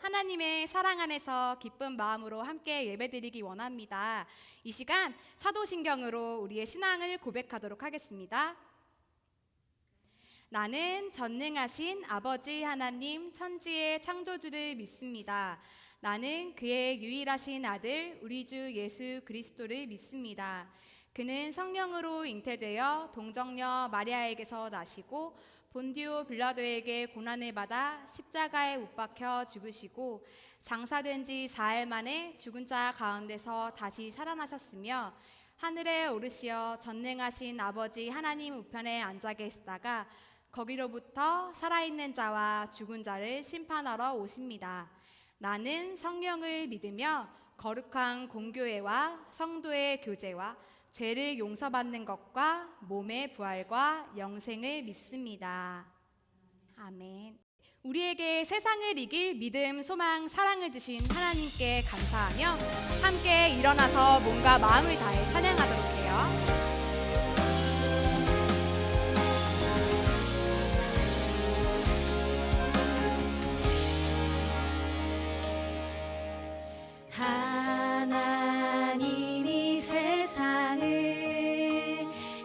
하나님의 사랑 안에서 기쁜 마음으로 함께 예배드리기 원합니다. 이 시간 사도신경으로 우리의 신앙을 고백하도록 하겠습니다. 나는 전능하신 아버지 하나님 천지의 창조주를 믿습니다. 나는 그의 유일하신 아들 우리 주 예수 그리스도를 믿습니다. 그는 성령으로 잉태되어 동정녀 마리아에게서 나시고 본디오 빌라도에게 고난을 받아 십자가에 못 박혀 죽으시고 장사된 지 4일 만에 죽은 자 가운데서 다시 살아나셨으며 하늘에 오르시어 전능하신 아버지 하나님 우편에 앉아 계시다가 거기로부터 살아있는 자와 죽은 자를 심판하러 오십니다. 나는 성령을 믿으며 거룩한 공교회와 성도의 교제와 죄를 용서받는 것과 몸의 부활과 영생을 믿습니다. 아멘. 우리에게 세상을 이길 믿음, 소망, 사랑을 주신 하나님께 감사하며 함께 일어나서 몸과 마음을 다해 찬양하도록 해요. 하나님이 세상을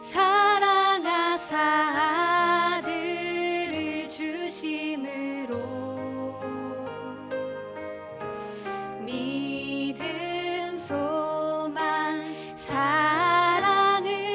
사랑하사 아들을 주심으로 믿음, 소망, 사랑을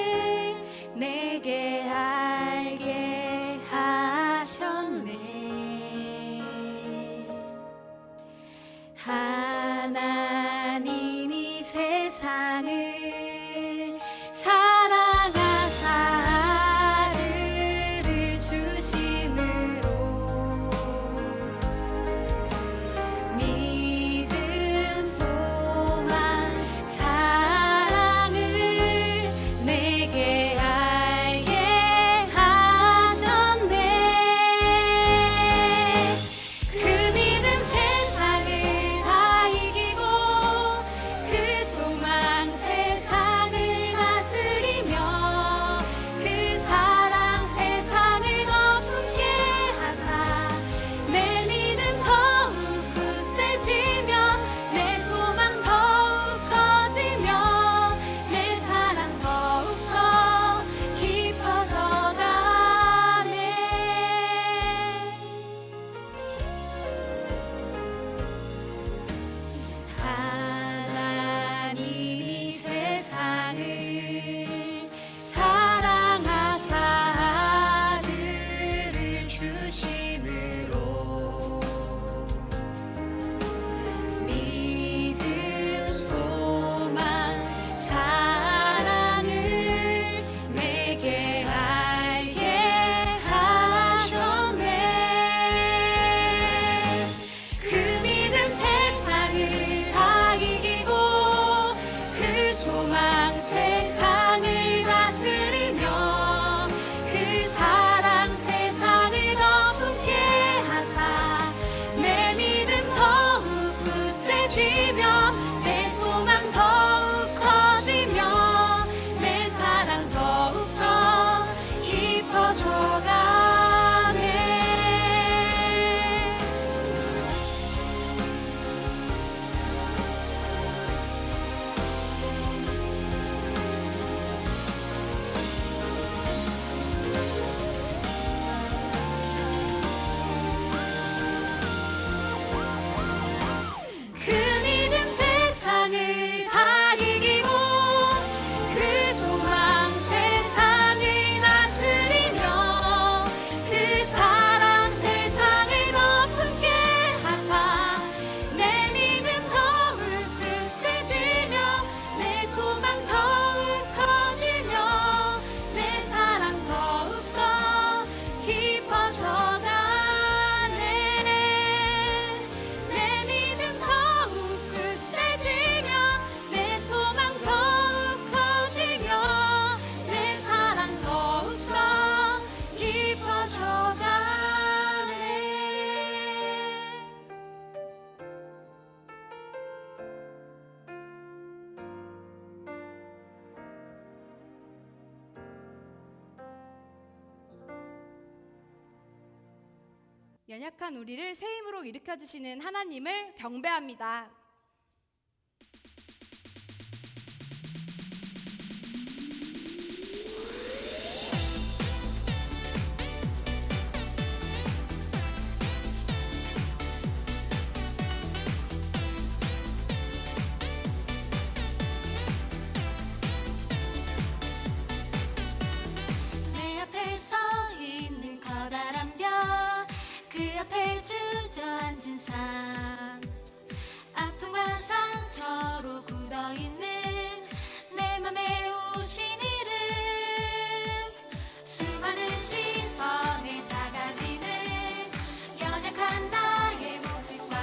연약한 우리를 새 힘으로 일으켜 주시는 하나님을 경배합니다. 내 앞에 서 있는 커다란 벽, 그 앞에 주저앉은 삶, 아픔과 상처로 굳어있는 내 맘에 오신 이름, 수많은 시선에 작아지는 연약한 나의 모습과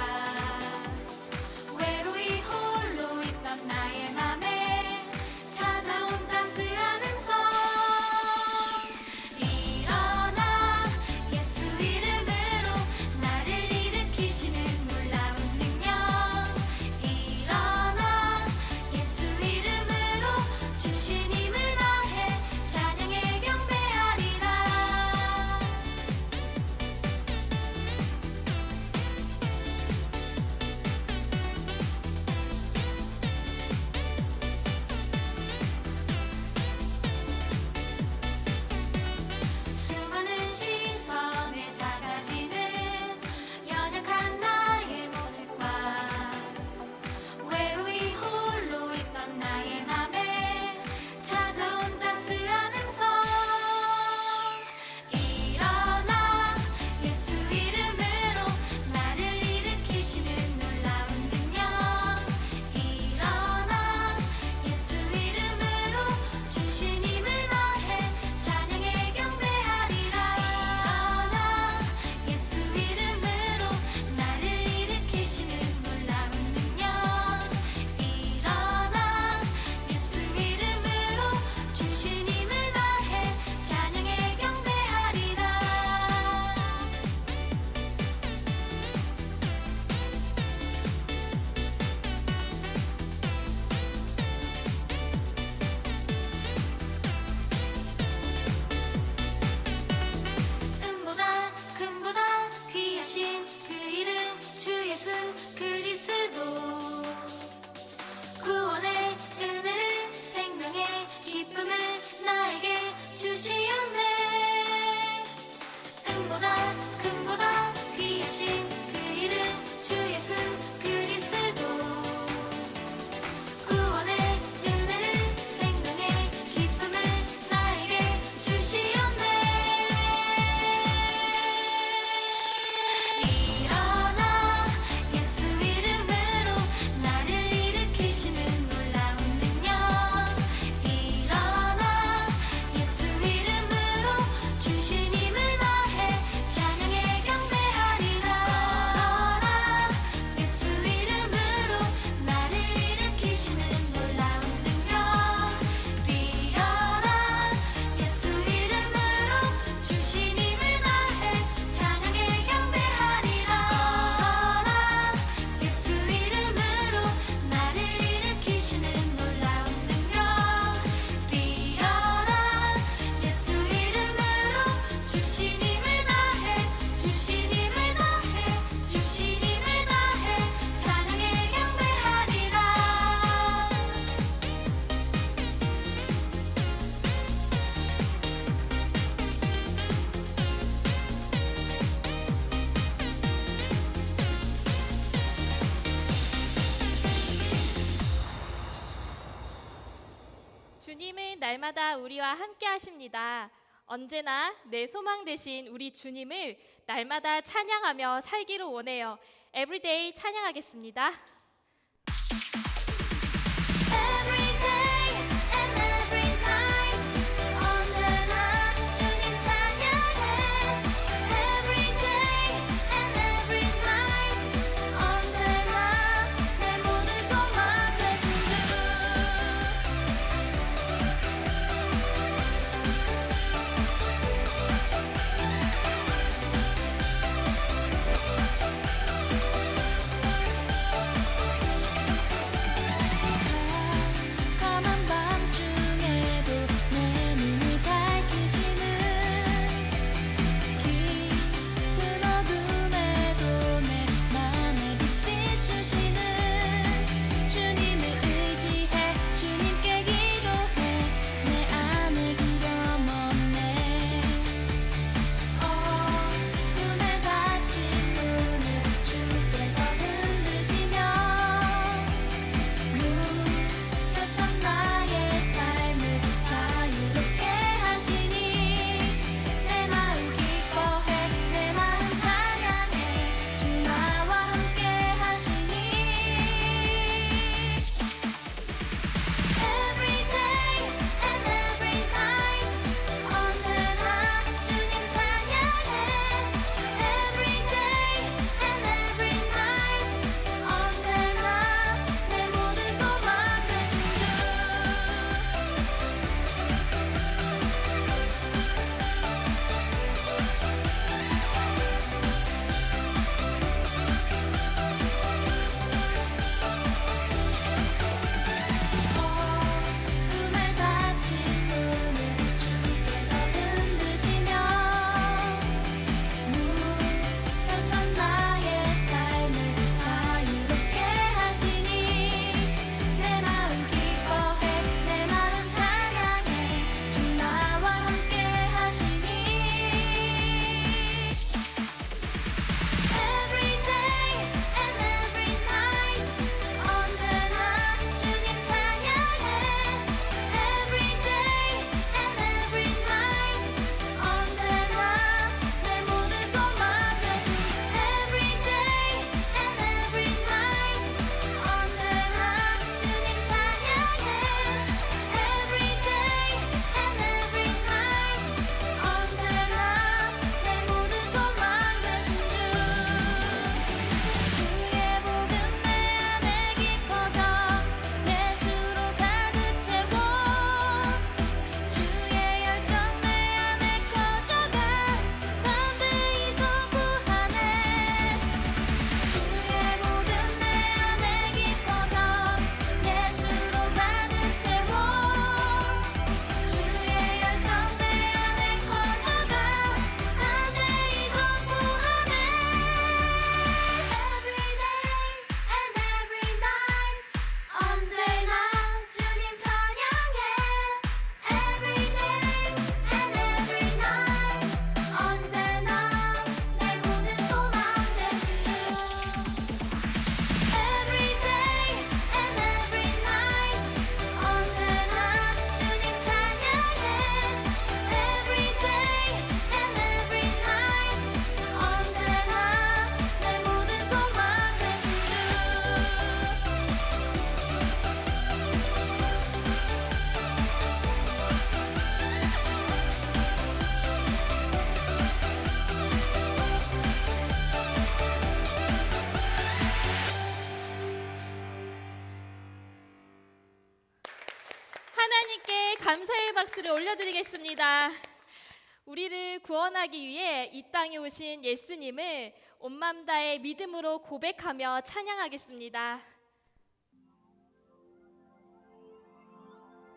외로이 홀로 있던 나의 맘에 찾아온 따스한 음성, 일어나 예수 이름으로 나를 일으키시는 놀라운 능력, 일어나 예수 이름으로 주신 힘을 다해 찬양에 경배하리라. 수많은 시선에 작아지는 연약한 나의 모습과 외로이 홀로 있던 나의 맘에 찾아온 따스한 음성, 일어나 예수 이름으로 나를 일으키시는 놀라운 능력, 일어나 예수 이름으로 주신 힘을 다해 찬양에 경배하리라. 일어나 예수 이름으로 나를 일으키시는 놀라운 능력, 일어나 예수 이름으로 주신 힘을 다해 찬양에 경배하리라. 은보다 금보다 귀하신 그 이름 주 예수 그리스도, 구원의 은혜를 생명의 기쁨을 나에게 주시었네. 은보다 금보다 귀하신 그 이름 주 예수 그리스도, 구원의 은혜를 생명의 기쁨을 나에게 주시었네. 일어나 예수 이름으로 나를 일으키시는 놀라운 능력, 일어나 예수 이름으로 주신 힘을 다해 찬양에 경배하리라. 걸어라 예수 이름으로 나를 일으키시는 놀라운 능력, 뛰어라 예수 이름으로 주신 힘을 다해 찬양에 경배하리라. 걸어라 예수 이름으로 나를 일으키시는 놀라운 능력, 뛰어라 예수 이름으로 주신 힘을 다해 주신 힘을 다해 주신 힘을 다해 찬양에 경배하리라. 주님은 날마다 우리와 함께 하십니다. 언제나 내 소망 되신 우리 주님을 날마다 찬양하며 살기를 원해요. 에브리데이 찬양하겠습니다. Every day and every night 언제나 주님 찬양해. Every day and every night 언제나 내 모든 소망 되신 주. 하나님께 감사의 박수를 올려드리겠습니다. 우리를 구원하기 위해 이 땅에 오신 예수님을 온 마음 다해 믿음으로 고백하며 찬양하겠습니다.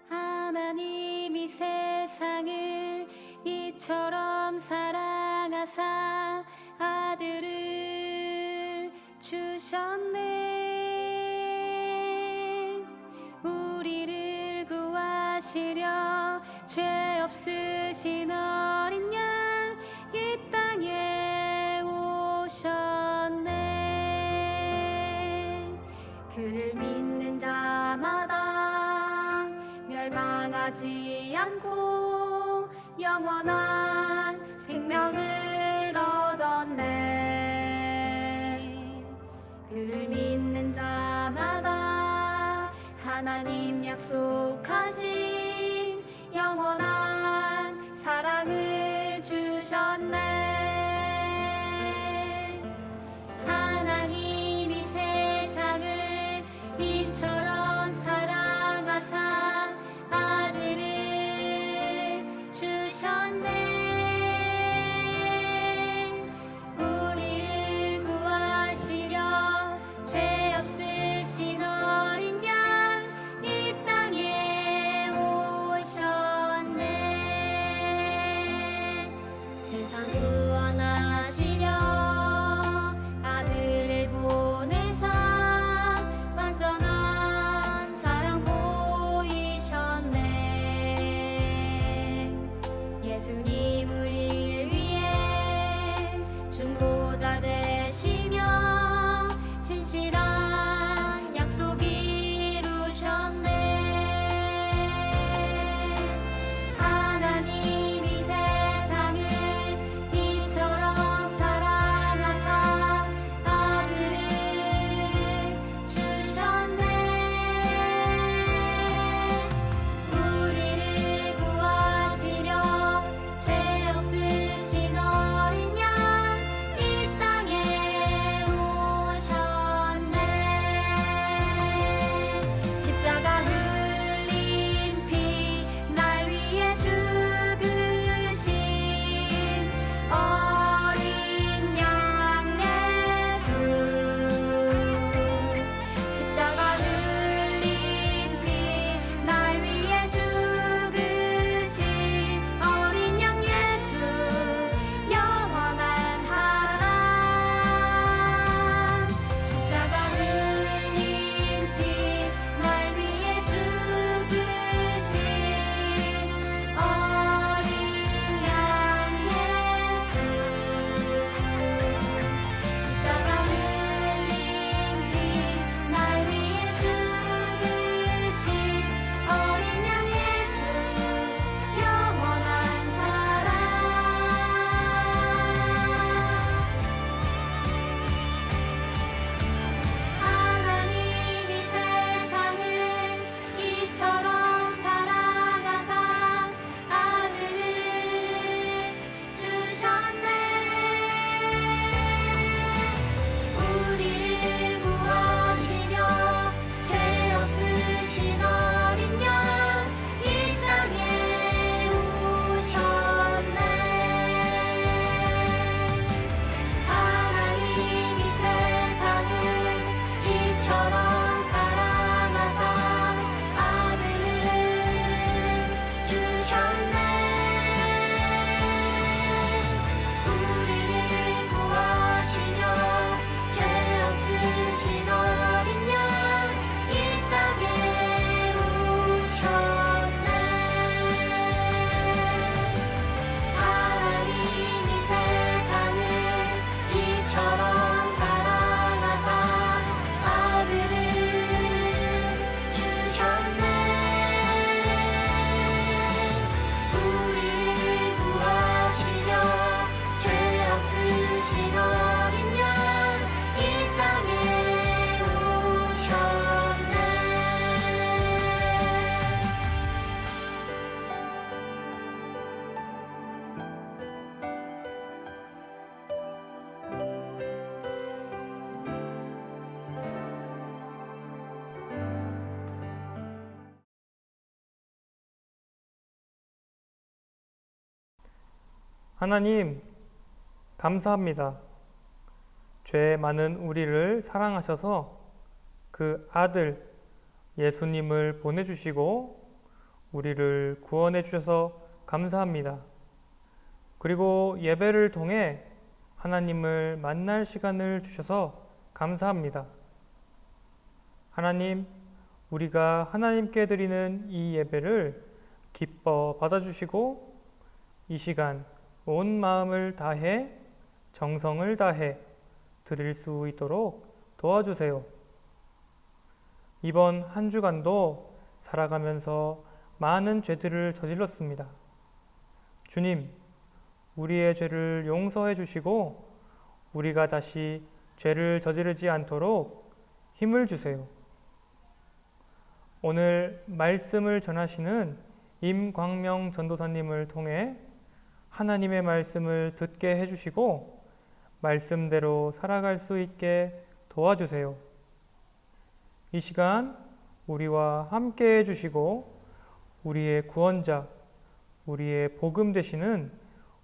하나님이 세상을 이처럼 사랑하사 아들을 주셨네. 우리를 구하시려 죄 없으신 어린 양 이 땅에 오셨네. 그를 믿는 자마다 멸망하지 않고 영원한 생명을 얻었네. 그를 믿는 자마다 하나님 약속하신 영원한 사랑을 주셨네. 하나님이 세상을 이처럼 사랑하사 아들을 주셨네. 우리를 구하시려 죄 없으신 어린 양 이 땅에 오셨네. 하나님, 감사합니다. 죄 많은 우리를 사랑하셔서 그 아들 예수님을 보내주시고 우리를 구원해 주셔서 감사합니다. 그리고 예배를 통해 하나님을 만날 시간을 주셔서 감사합니다. 하나님, 우리가 하나님께 드리는 이 예배를 기뻐 받아주시고 이 시간 온 마음을 다해 정성을 다해 드릴 수 있도록 도와주세요. 이번 한 주간도 살아가면서 많은 죄들을 저질렀습니다. 주님, 우리의 죄를 용서해 주시고 우리가 다시 죄를 저지르지 않도록 힘을 주세요. 오늘 말씀을 전하시는 임광명 전도사님을 통해 하나님의 말씀을 듣게 해주시고 말씀대로 살아갈 수 있게 도와주세요. 이 시간 우리와 함께 해주시고 우리의 구원자, 우리의 복음 되시는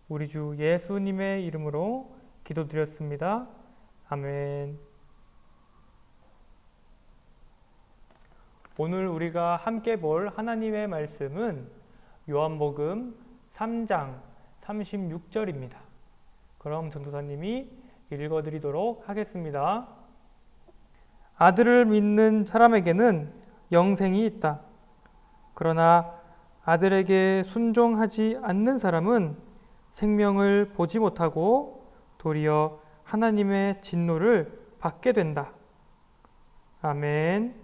우리 주 예수님의 이름으로 기도드렸습니다. 아멘. 오늘 우리가 함께 볼 하나님의 말씀은 요한복음 3장 36절입니다. 그럼 전도사님이 읽어드리도록 하겠습니다. 아들을 믿는 사람에게는 영생이 있다. 그러나 아들에게 순종하지 않는 사람은 생명을 보지 못하고 도리어 하나님의 진노를 받게 된다. 아멘.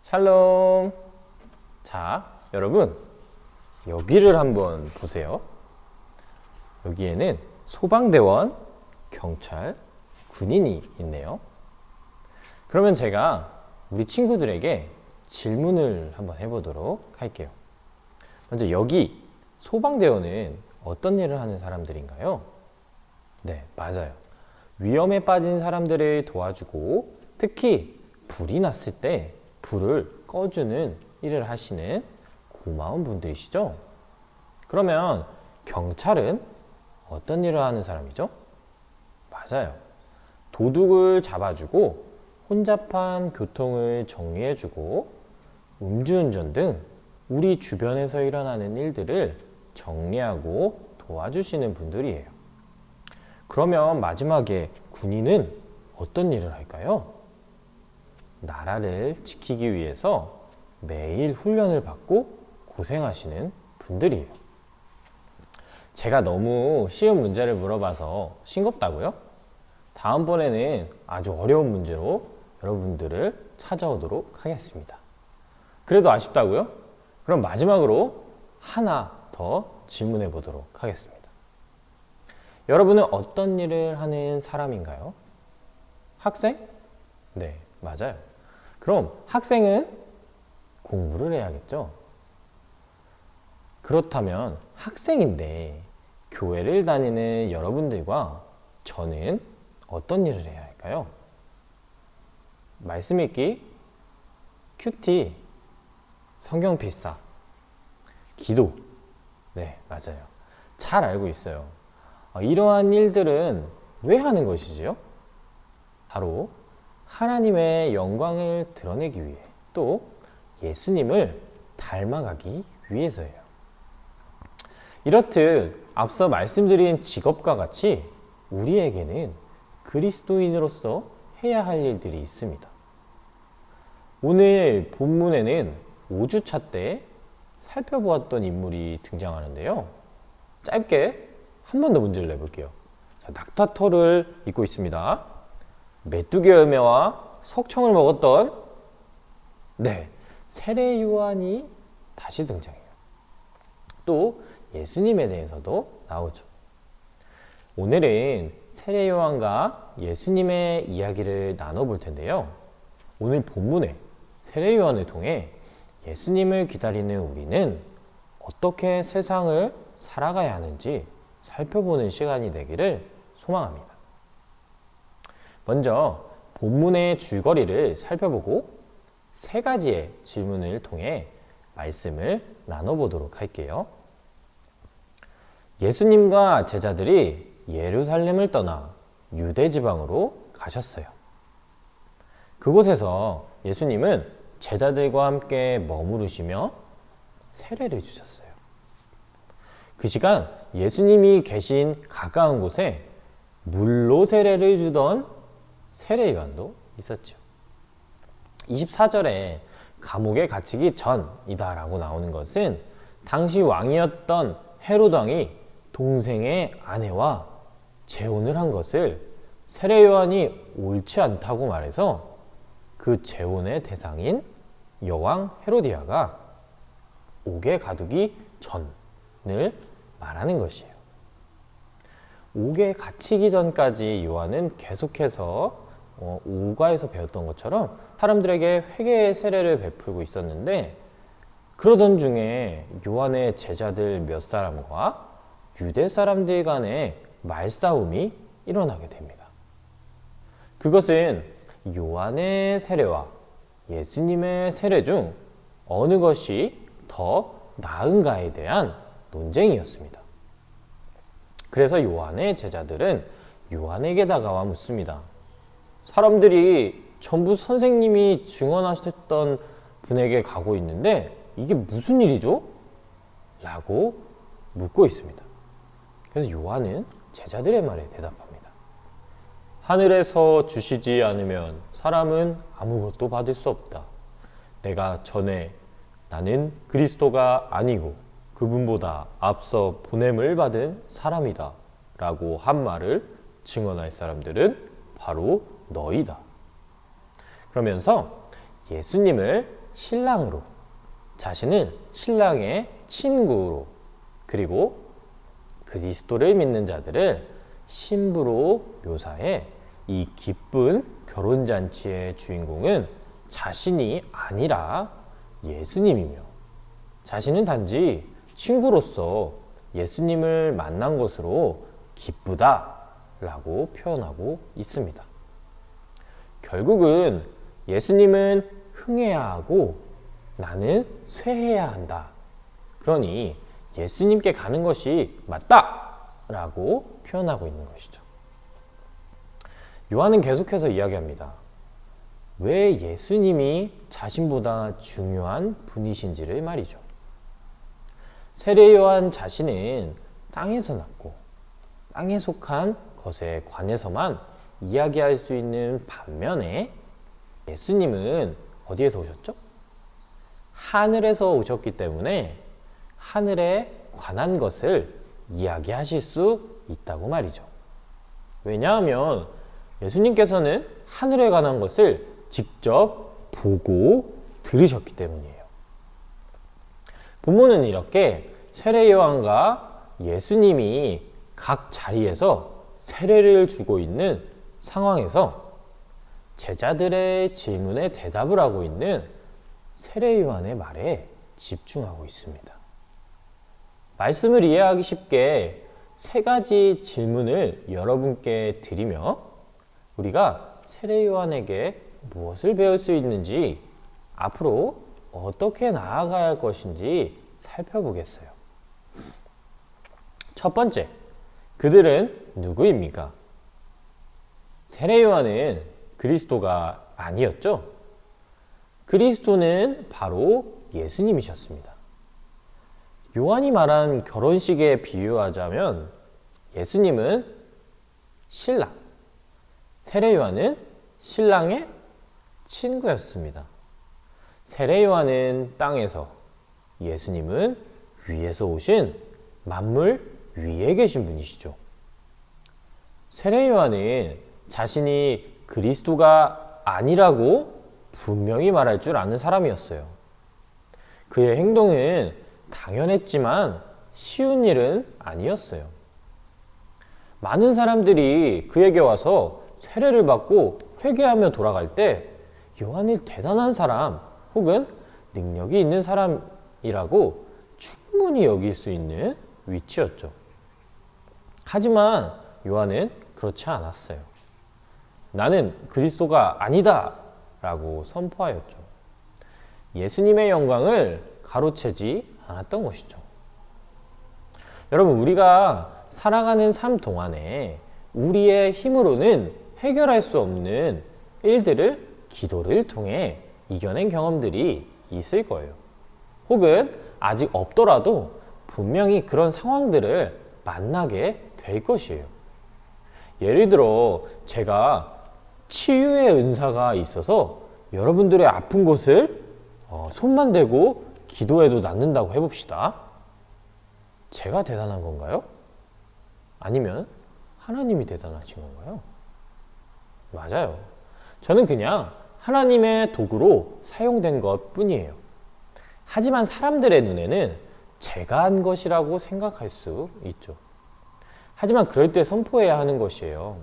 샬롬. 자, 여러분, 여기를 한번 보세요. 여기에는 소방대원, 경찰, 군인이 있네요. 그러면 제가 우리 친구들에게 질문을 한번 해보도록 할게요. 먼저 여기 소방대원은 어떤 일을 하는 사람들인가요? 네, 맞아요. 위험에 빠진 사람들을 도와주고 특히 불이 났을 때 불을 꺼주는 일을 하시는 고마운 분들이시죠? 그러면 경찰은 어떤 일을 하는 사람이죠? 맞아요. 도둑을 잡아주고 혼잡한 교통을 정리해주고 음주운전 등 우리 주변에서 일어나는 일들을 정리하고 도와주시는 분들이에요. 그러면 마지막에 군인은 어떤 일을 할까요? 나라를 지키기 위해서 매일 훈련을 받고 고생하시는 분들이에요. 제가 너무 쉬운 문제를 물어봐서 싱겁다고요? 다음번에는 아주 어려운 문제로 여러분들을 찾아오도록 하겠습니다. 그래도 아쉽다고요? 그럼 마지막으로 하나 더 질문해 보도록 하겠습니다. 여러분은 어떤 일을 하는 사람인가요? 학생? 네, 맞아요. 그럼 학생은 공부를 해야겠죠? 그렇다면 학생인데 교회를 다니는 여러분들과 저는 어떤 일을 해야 할까요? 말씀 읽기, 큐티, 성경 필사, 기도. 네, 맞아요. 잘 알고 있어요. 이러한 일들은 왜 하는 것이지요? 바로 하나님의 영광을 드러내기 위해, 또 예수님을 닮아가기 위해서예요. 이렇듯 앞서 말씀드린 직업과 같이 우리에게는 그리스도인으로서 해야 할 일들이 있습니다. 오늘 본문에는 5주차 때 살펴보았던 인물이 등장하는데요. 짧게 한 번 더 문제를 내볼게요. 자, 낙타털을 입고 있습니다. 메뚜기 열매와 석청을 먹었던 세례 요한이 다시 등장해요. 또 예수님에 대해서도 나오죠. 오늘은 세례 요한과 예수님의 이야기를 나눠볼 텐데요. 오늘 본문에 세례 요한을 통해 예수님을 기다리는 우리는 어떻게 세상을 살아가야 하는지 살펴보는 시간이 되기를 소망합니다. 먼저 본문의 줄거리를 살펴보고 세 가지의 질문을 통해 말씀을 나눠보도록 할게요. 예수님과 제자들이 예루살렘을 떠나 유대 지방으로 가셨어요. 그곳에서 예수님은 제자들과 함께 머무르시며 세례를 주셨어요. 그 시간 예수님이 계신 가까운 곳에 물로 세례를 주던 세례요한도 있었죠. 24절에 감옥에 갇히기 전이다라고 나오는 것은 당시 왕이었던 헤롯 왕이 동생의 아내와 재혼을 한 것을 세례요한이 옳지 않다고 말해서 그 재혼의 대상인 여왕 헤로디아가 옥에 가두기 전을 말하는 것이에요. 옥에 갇히기 전까지 요한은 계속해서 오가에서 배웠던 것처럼 사람들에게 회개의 세례를 베풀고 있었는데, 그러던 중에 요한의 제자들 몇 사람과 유대 사람들 간의 말싸움이 일어나게 됩니다. 그것은 요한의 세례와 예수님의 세례 중 어느 것이 더 나은가에 대한 논쟁이었습니다. 그래서 요한의 제자들은 요한에게 다가와 묻습니다. 사람들이 전부 선생님이 증언하셨던 분에게 가고 있는데 이게 무슨 일이죠? 라고 묻고 있습니다. 그래서 요한은 제자들의 말에 대답합니다. 하늘에서 주시지 않으면 사람은 아무것도 받을 수 없다. 내가 전에 나는 그리스도가 아니고 그분보다 앞서 보냄을 받은 사람이다 라고 한 말을 증언할 사람들은 바로 너희다. 그러면서 예수님을 신랑으로, 자신은 신랑의 친구로, 그리고 그리스도를 믿는 자들을 신부로 묘사해 이 기쁜 결혼잔치의 주인공은 자신이 아니라 예수님이며 자신은 단지 친구로서 예수님을 만난 것으로 기쁘다라고 표현하고 있습니다. 결국은 예수님은 흥해야 하고 나는 쇠해야 한다. 그러니 예수님께 가는 것이 맞다라고 표현하고 있는 것이죠. 요한은 계속해서 이야기합니다. 왜 예수님이 자신보다 중요한 분이신지를 말이죠. 세례 요한 자신은 땅에서 났고 땅에 속한 것에 관해서만 이야기할 수 있는 반면에 예수님은 어디에서 오셨죠? 하늘에서 오셨기 때문에 하늘에 관한 것을 이야기하실 수 있다고 말이죠. 왜냐하면 예수님께서는 하늘에 관한 것을 직접 보고 들으셨기 때문이에요. 본문은 이렇게 세례 요한과 예수님이 각 자리에서 세례를 주고 있는 상황에서 제자들의 질문에 대답을 하고 있는 세례 요한의 말에 집중하고 있습니다. 말씀을 이해하기 쉽게 세 가지 질문을 여러분께 드리며 우리가 세례 요한에게 무엇을 배울 수 있는지, 앞으로 어떻게 나아가야 할 것인지 살펴보겠어요. 첫 번째, 그들은 누구입니까? 세례 요한은 그리스도가 아니었죠? 그리스도는 바로 예수님이셨습니다. 요한이 말한 결혼식에 비유하자면 예수님은 신랑, 세례 요한은 신랑의 친구였습니다. 세례 요한은 땅에서, 예수님은 위에서 오신 만물 위에 계신 분이시죠. 세례 요한은 자신이 그리스도가 아니라고 분명히 말할 줄 아는 사람이었어요. 그의 행동은 당연했지만 쉬운 일은 아니었어요. 많은 사람들이 그에게 와서 세례를 받고 회개하며 돌아갈 때 요한이 대단한 사람 혹은 능력이 있는 사람이라고 충분히 여길 수 있는 위치였죠. 하지만 요한은 그렇지 않았어요. 나는 그리스도가 아니다 라고 선포하였죠. 예수님의 영광을 가로채지 않았던 것이죠. 여러분, 우리가 살아가는 삶 동안에 우리의 힘으로는 해결할 수 없는 일들을 기도를 통해 이겨낸 경험들이 있을 거예요. 혹은 아직 없더라도 분명히 그런 상황들을 만나게 될 것이에요. 예를 들어 제가 치유의 은사가 있어서 여러분들의 아픈 곳을 손만 대고 기도해도 낫는다고 해봅시다. 제가 대단한 건가요? 아니면 하나님이 대단하신 건가요? 맞아요. 저는 그냥 하나님의 도구로 사용된 것 뿐이에요. 하지만 사람들의 눈에는 제가 한 것이라고 생각할 수 있죠. 하지만 그럴 때 선포해야 하는 것이에요.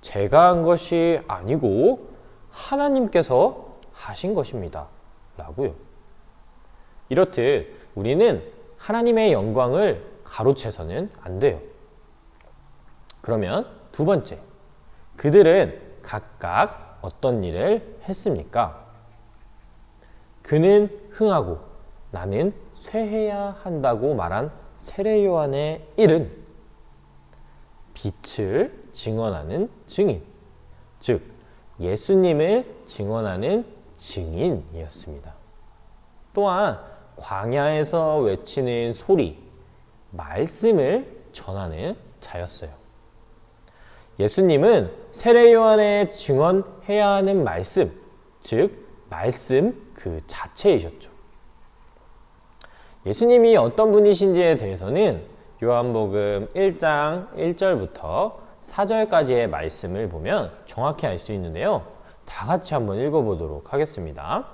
제가 한 것이 아니고 하나님께서 하신 것입니다. 라고요. 이렇듯 우리는 하나님의 영광을 가로채서는 안 돼요. 그러면 두 번째, 그들은 각각 어떤 일을 했습니까? 그는 흥하고 나는 쇠해야 한다고 말한 세례 요한의 일은 빛을 증언하는 증인, 즉 예수님을 증언하는 증인이었습니다. 또한 광야에서 외치는 소리, 말씀을 전하는 자였어요. 예수님은 세례 요한에 증언해야 하는 말씀, 즉 말씀 그 자체이셨죠. 예수님이 어떤 분이신지에 대해서는 요한복음 1장 1절부터 4절까지의 말씀을 보면 정확히 알 수 있는데요. 다 같이 한번 읽어보도록 하겠습니다.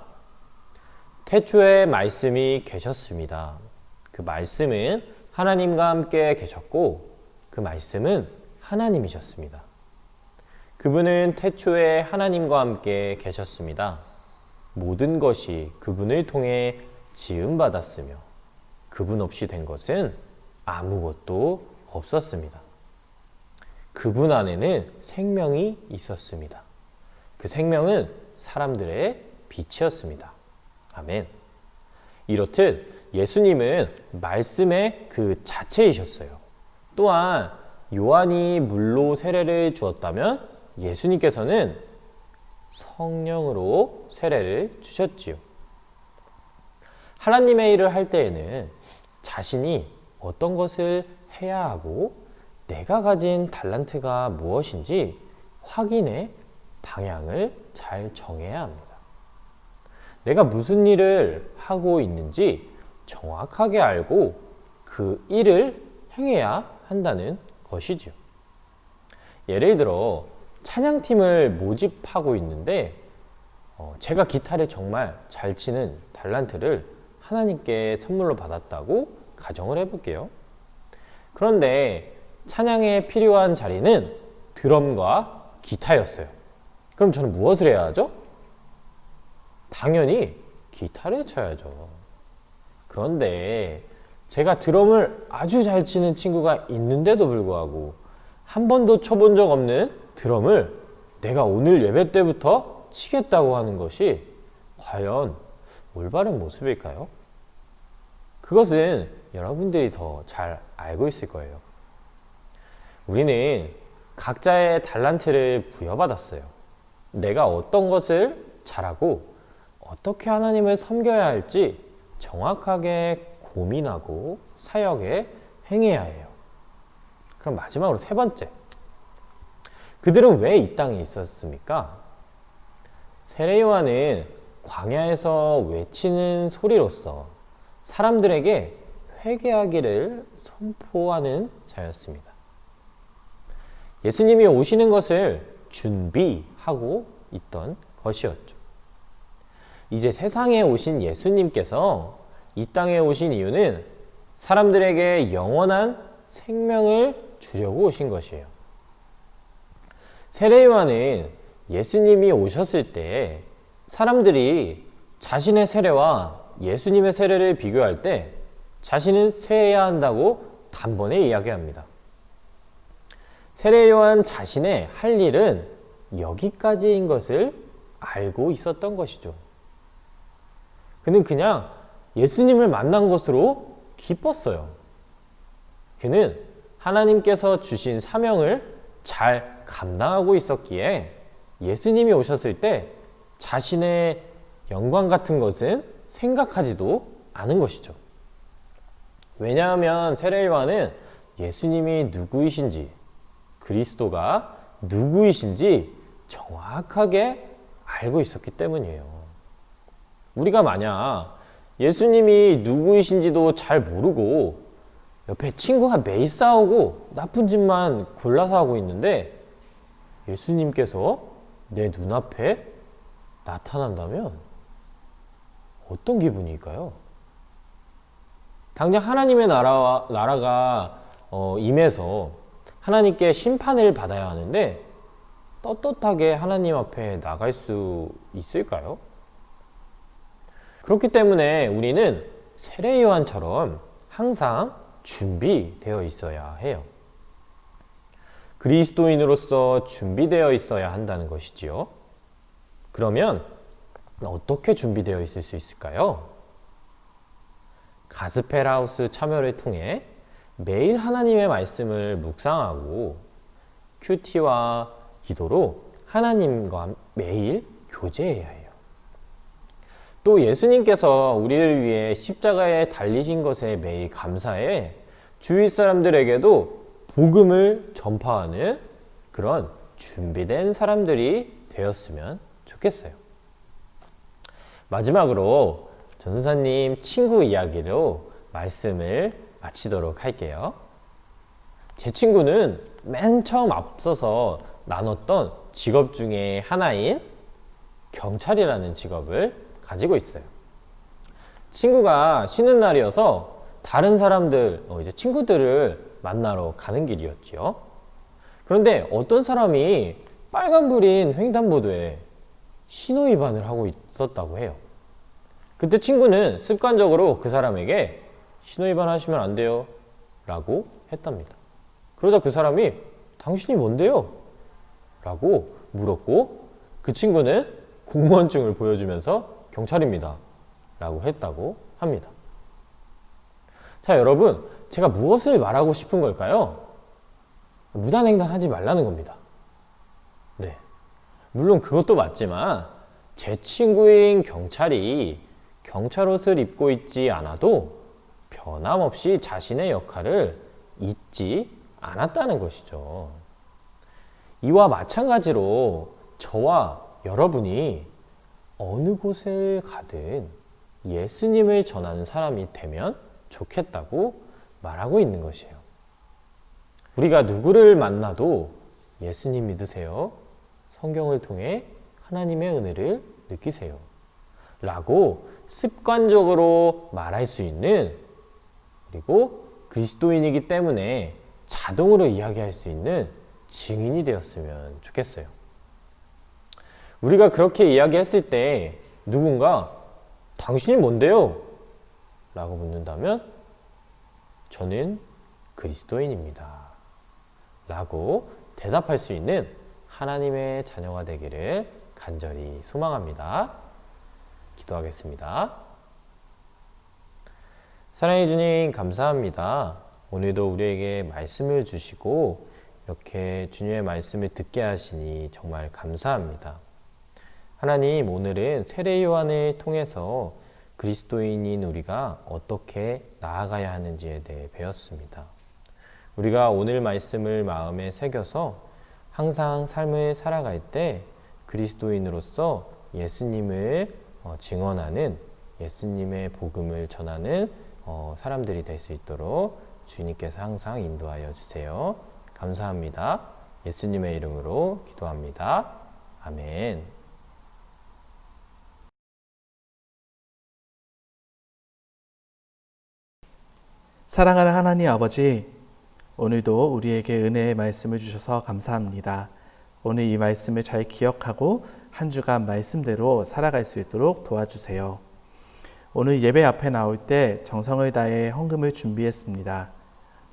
태초에 말씀이 계셨습니다. 그 말씀은 하나님과 함께 계셨고 그 말씀은 하나님이셨습니다. 그분은 태초에 하나님과 함께 계셨습니다. 모든 것이 그분을 통해 지음받았으며 그분 없이 된 것은 아무것도 없었습니다. 그분 안에는 생명이 있었습니다. 그 생명은 사람들의 빛이었습니다. 아멘. 이렇듯 예수님은 말씀의 그 자체이셨어요. 또한 요한이 물로 세례를 주었다면 예수님께서는 성령으로 세례를 주셨지요. 하나님의 일을 할 때에는 자신이 어떤 것을 해야 하고 내가 가진 달란트가 무엇인지 확인해 방향을 잘 정해야 합니다. 내가 무슨 일을 하고 있는지 정확하게 알고 그 일을 행해야 한다는 것이죠. 예를 들어 찬양팀을 모집하고 있는데 제가 기타를 정말 잘 치는 달란트를 하나님께 선물로 받았다고 가정을 해볼게요. 그런데 찬양에 필요한 자리는 드럼과 기타였어요. 그럼 저는 무엇을 해야 하죠? 당연히 기타를 쳐야죠. 그런데 제가 드럼을 아주 잘 치는 친구가 있는데도 불구하고 한 번도 쳐본 적 없는 드럼을 내가 오늘 예배 때부터 치겠다고 하는 것이 과연 올바른 모습일까요? 그것은 여러분들이 더 잘 알고 있을 거예요. 우리는 각자의 달란트를 부여받았어요. 내가 어떤 것을 잘하고 어떻게 하나님을 섬겨야 할지 정확하게 고민하고 사역에 행해야 해요. 그럼 마지막으로 세 번째, 그들은 왜 이 땅에 있었습니까? 세례 요한은 광야에서 외치는 소리로서 사람들에게 회개하기를 선포하는 자였습니다. 예수님이 오시는 것을 준비하고 있던 것이었죠. 이제 세상에 오신 예수님께서 이 땅에 오신 이유는 사람들에게 영원한 생명을 주려고 오신 것이에요. 세례 요한은 예수님이 오셨을 때 사람들이 자신의 세례와 예수님의 세례를 비교할 때 자신은 쇠해야 한다고 단번에 이야기합니다. 세례 요한 자신의 할 일은 여기까지인 것을 알고 있었던 것이죠. 그는 그냥 예수님을 만난 것으로 기뻤어요. 그는 하나님께서 주신 사명을 잘 감당하고 있었기에 예수님이 오셨을 때 자신의 영광 같은 것은 생각하지도 않은 것이죠. 왜냐하면 세례요한은 예수님이 누구이신지, 그리스도가 누구이신지 정확하게 알고 있었기 때문이에요. 우리가 만약 예수님이 누구이신지도 잘 모르고 옆에 친구가 매일 싸우고 나쁜 짓만 골라서 하고 있는데 예수님께서 내 눈앞에 나타난다면 어떤 기분일까요? 당장 하나님의 나라가 임해서 하나님께 심판을 받아야 하는데 떳떳하게 하나님 앞에 나갈 수 있을까요? 그렇기 때문에 우리는 세례 요한처럼 항상 준비되어 있어야 해요. 그리스도인으로서 준비되어 있어야 한다는 것이지요. 그러면 어떻게 준비되어 있을 수 있을까요? 가스펠하우스 참여를 통해 매일 하나님의 말씀을 묵상하고 큐티와 기도로 하나님과 매일 교제해야 해요. 또 예수님께서 우리를 위해 십자가에 달리신 것에 매일 감사해 주위 사람들에게도 복음을 전파하는 그런 준비된 사람들이 되었으면 좋겠어요. 마지막으로 전도사님 친구 이야기로 말씀을 마치도록 할게요. 제 친구는 맨 처음 앞서서 나눴던 직업 중에 하나인 경찰이라는 직업을 가지고 있어요. 친구가 쉬는 날이어서 다른 사람들, 이제 친구들을 만나러 가는 길이었죠. 그런데 어떤 사람이 빨간불인 횡단보도에 신호위반을 하고 있었다고 해요. 그때 친구는 습관적으로 그 사람에게 신호위반 하시면 안 돼요 라고 했답니다. 그러자 그 사람이 당신이 뭔데요? 라고 물었고 그 친구는 공무원증을 보여주면서 경찰입니다 라고 했다고 합니다. 자, 여러분, 제가 무엇을 말하고 싶은 걸까요? 무단횡단하지 말라는 겁니다. 네, 물론 그것도 맞지만 제 친구인 경찰이 경찰 옷을 입고 있지 않아도 변함없이 자신의 역할을 잊지 않았다는 것이죠. 이와 마찬가지로 저와 여러분이 어느 곳을 가든 예수님을 전하는 사람이 되면 좋겠다고 말하고 있는 것이에요. 우리가 누구를 만나도 예수님 믿으세요. 성경을 통해 하나님의 은혜를 느끼세요. 라고 습관적으로 말할 수 있는, 그리고 그리스도인이기 때문에 자동으로 이야기할 수 있는 증인이 되었으면 좋겠어요. 우리가 그렇게 이야기했을 때 누군가 당신이 뭔데요? 라고 묻는다면 저는 그리스도인입니다. 라고 대답할 수 있는 하나님의 자녀가 되기를 간절히 소망합니다. 기도하겠습니다. 사랑해 주님 감사합니다. 오늘도 우리에게 말씀을 주시고 이렇게 주님의 말씀을 듣게 하시니 정말 감사합니다. 하나님, 오늘은 세례 요한을 통해서 그리스도인인 우리가 어떻게 나아가야 하는지에 대해 배웠습니다. 우리가 오늘 말씀을 마음에 새겨서 항상 삶을 살아갈 때 그리스도인으로서 예수님을 증언하는, 예수님의 복음을 전하는 사람들이 될 수 있도록 주님께서 항상 인도하여 주세요. 감사합니다. 예수님의 이름으로 기도합니다. 아멘. 사랑하는 하나님 아버지, 오늘도 우리에게 은혜의 말씀을 주셔서 감사합니다. 오늘 이 말씀을 잘 기억하고 한 주간 말씀대로 살아갈 수 있도록 도와주세요. 오늘 예배 앞에 나올 때 정성을 다해 헌금을 준비했습니다.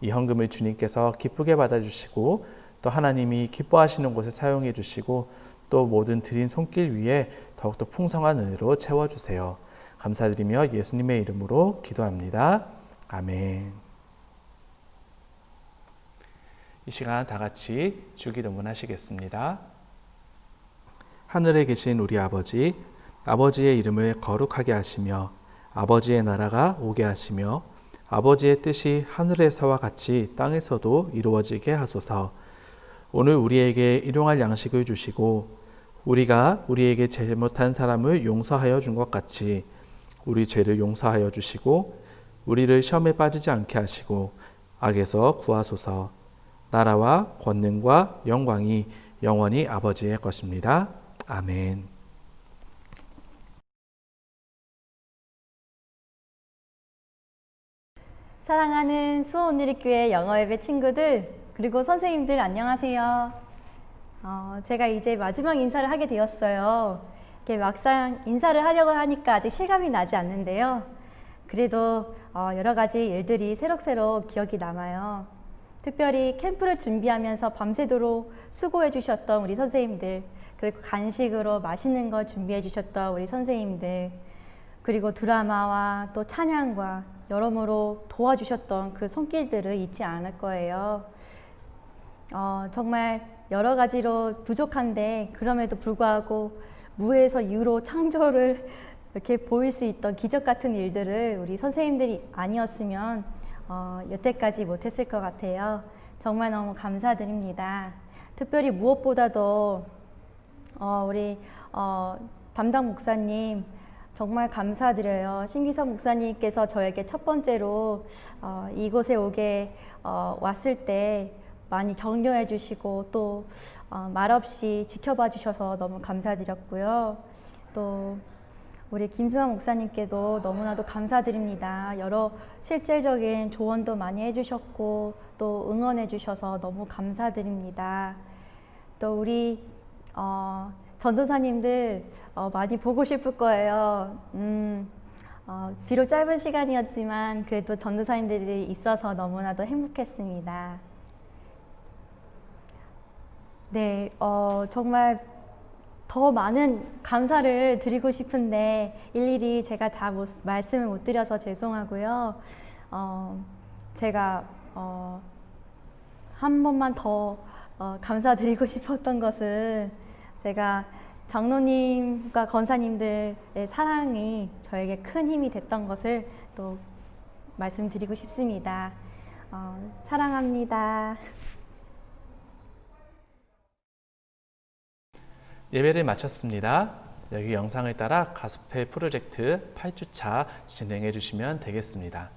이 헌금을 주님께서 기쁘게 받아주시고 또 하나님이 기뻐하시는 곳에 사용해 주시고 또 모든 드린 손길 위에 더욱더 풍성한 은혜로 채워주세요. 감사드리며 예수님의 이름으로 기도합니다. 아멘. 이 시간 다 같이 주기도문 하시겠습니다. 하늘에 계신 우리 아버지, 아버지의 이름을 거룩하게 하시며 아버지의 나라가 오게 하시며 아버지의 뜻이 하늘에서와 같이 땅에서도 이루어지게 하소서. 오늘 우리에게 일용할 양식을 주시고 우리가 우리에게 잘못한 사람을 용서하여 준 것 같이 우리 죄를 용서하여 주시고 우리를 시험에 빠지지 않게 하시고 악에서 구하소서. 나라와 권능과 영광이 영원히 아버지의 것입니다. 아멘. 사랑하는 수원누리교회 영어예배 친구들, 그리고 선생님들 안녕하세요. 제가 이제 마지막 인사를 하게 되었어요. 이렇게 막상 인사를 하려고 하니까 아직 실감이 나지 않는데요. 그래도 여러 가지 일들이 새록새록 기억이 남아요. 특별히 캠프를 준비하면서 밤새도록 수고해 주셨던 우리 선생님들, 그리고 간식으로 맛있는 거 준비해 주셨던 우리 선생님들, 그리고 드라마와 또 찬양과 여러모로 도와주셨던 그 손길들을 잊지 않을 거예요. 정말 여러 가지로 부족한데 그럼에도 불구하고 무에서 유로 창조를 이렇게 보일 수 있던 기적 같은 일들을 우리 선생님들이 아니었으면 여태까지 못했을 것 같아요. 정말 너무 감사드립니다. 특별히 무엇보다도 우리 담당 목사님 정말 감사드려요. 신기석 목사님께서 저에게 첫 번째로 이곳에 오게 왔을 때 많이 격려해 주시고 또 말없이 지켜봐 주셔서 너무 감사드렸고요. 또 우리 김수환 목사님께도 너무나도 감사드립니다. 여러 실질적인 조언도 많이 해주셨고 또 응원해 주셔서 너무 감사드립니다. 또 우리 전도사님들 많이 보고 싶을 거예요. 비록 짧은 시간이었지만 그래도 전도사님들이 있어서 너무나도 행복했습니다. 네, 정말 더 많은 감사를 드리고 싶은데 일일이 제가 다 말씀을 못 드려서 죄송하고요. 제가 한 번만 더 감사드리고 싶었던 것은 제가 장로님과 권사님들의 사랑이 저에게 큰 힘이 됐던 것을 또 말씀드리고 싶습니다. 사랑합니다. 예배를 마쳤습니다. 여기 영상을 따라 가수페 프로젝트 8주차 진행해 주시면 되겠습니다.